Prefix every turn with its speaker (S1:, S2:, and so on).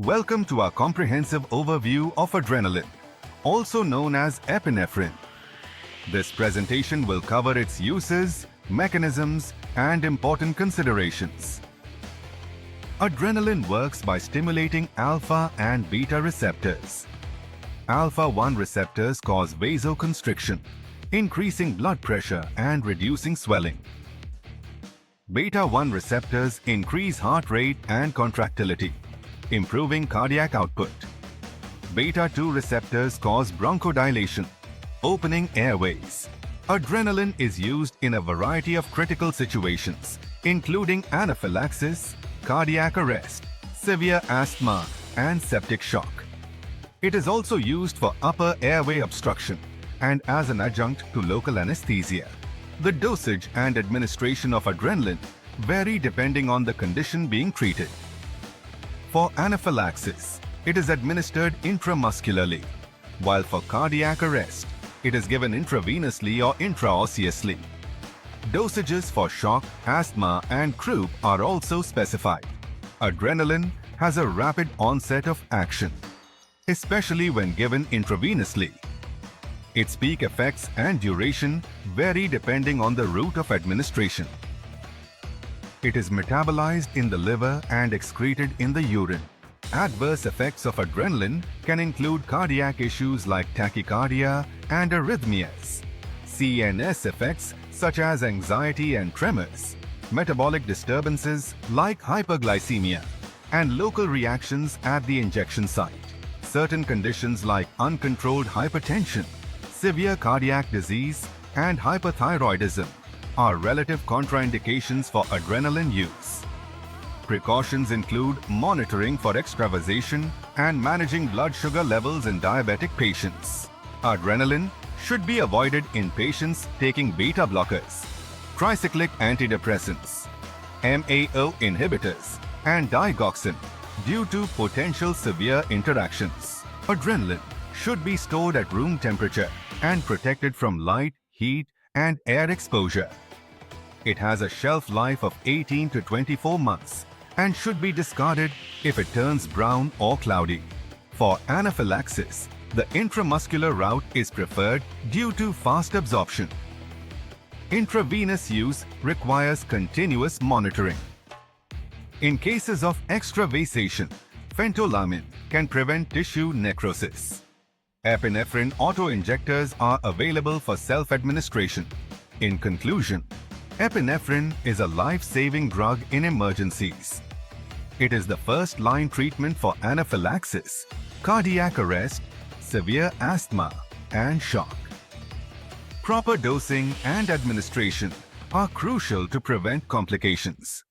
S1: Welcome to our comprehensive overview of adrenaline, also known as epinephrine. This presentation will cover its uses, mechanisms, and important considerations. Adrenaline works by stimulating alpha and beta receptors. Alpha-1 receptors cause vasoconstriction, increasing blood pressure and reducing swelling. Beta-1 receptors increase heart rate and contractility, improving cardiac output. Beta-2 receptors cause bronchodilation, opening airways. Adrenaline is used in a variety of critical situations, including anaphylaxis, cardiac arrest, severe asthma, and septic shock. It is also used for upper airway obstruction and as an adjunct to local anesthesia. The dosage and administration of adrenaline vary depending on the condition being treated. For anaphylaxis, it is administered intramuscularly, while for cardiac arrest, it is given intravenously or intraosseously. Dosages for shock, asthma, and croup are also specified. Adrenaline has a rapid onset of action, especially when given intravenously. Its peak effects and duration vary depending on the route of administration. It is metabolized in the liver and excreted in the urine. Adverse effects of adrenaline can include cardiac issues like tachycardia and arrhythmias, CNS effects such as anxiety and tremors, metabolic disturbances like hyperglycemia, and local reactions at the injection site. Certain conditions like uncontrolled hypertension, severe cardiac disease, and hyperthyroidism are relative contraindications for adrenaline use. Precautions include monitoring for extravasation and managing blood sugar levels in diabetic patients. Adrenaline should be avoided in patients taking beta blockers, tricyclic antidepressants, MAO inhibitors, and digoxin due to potential severe interactions. Adrenaline should be stored at room temperature and protected from light, heat, and air exposure. It has a shelf life of 18 to 24 months and should be discarded if it turns brown or cloudy. For anaphylaxis, the intramuscular route is preferred due to fast absorption. Intravenous use requires continuous monitoring. In cases of extravasation, phentolamine can prevent tissue necrosis. Epinephrine auto-injectors are available for self-administration. In conclusion, epinephrine is a life-saving drug in emergencies. It is the first-line treatment for anaphylaxis, cardiac arrest, severe asthma, and shock. Proper dosing and administration are crucial to prevent complications.